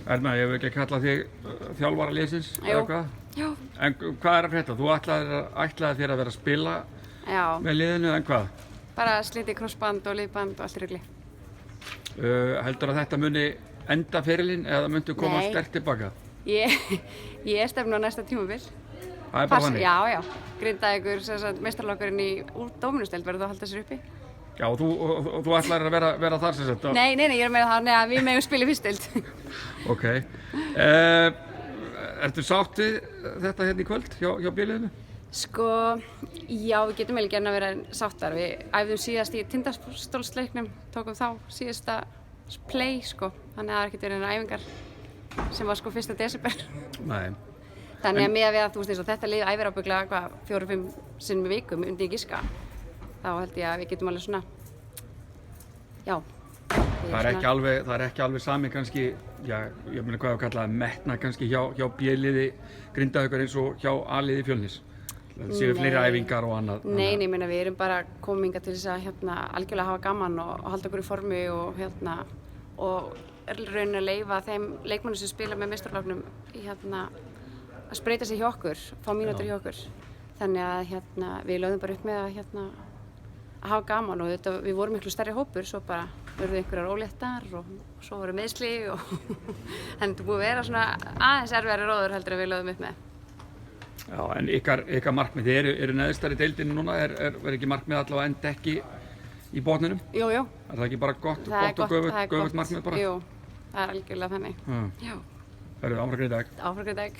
Erna, ég hef ekki kallað þig þjálfara liðsins eða hvað? Jú. En hvað er að frétta? Þú ætlaðir þér að vera að spila með liðinu en hvað? Bara slitið krossband og liðband og allt í rugli. Heldur að þetta muni enda ferilinn eða muntu koma sterkt tilbaka? Ég stefni á næsta tímabil. Það er bara þannig? Já. Grindavíkur, meistaraflokkurinn í Dóminusdeild verður þá að halda sér uppi. Já, og þú ætlaðir að vera þar sem sagt? Nei, ég er með það að við megum spila í fyrstdeild. Ok. Ertu sáttið þetta hérna í kvöld hjá B-liðinu? Sko, já, við getum eiginlega gern að vera sáttar. Við æfðum síðast í Tindastólsleiknum, tókum þá síðasta play, sko. Þannig að það er ekkert verið æfingar sem var sko 1. desember. Nei. Þannig að með að þú veist eins og þetta lið æfir ábygglega 4-5 sinnum í viku myndi ég giska. Þá held ég að við getum alveg svona, já. Það er ekki alveg sami kannski, já, ég meina hvað að kalla það, metna kannski hjá B-liði Grindavíkur eins og hjá A-liði Fjölnis. Það séu fleiri æfingar og annað. Nei, ég meina við erum bara komin hingað til þess að algjörlega hafa gaman og halda okkur í formi og raunin að leyfa þeim leikmönnum sem spila með meistarafloknum að spreyta sig hjá okkur, fá mínútur hjá okkur. Þannig að við lögðum bara upp með að hafa gaman og við vorum miklu stærri hópur, svo bara verður einhverjar óléttar og svo voru meiðsli og þannig að þetta búið að vera svona aðeins erfiðari róður heldur að við lögðum upp með. Já, en ykkar markmið, þið eru neðstar í deildinni núna, er ekki markmið allavega enda ekki í botninum? Jú. Er það ekki bara gott og göfugt markmið bara? Jú, það er algjörlega þannig. Já. Það eru áfram Grindavík. Áfram Grindavík.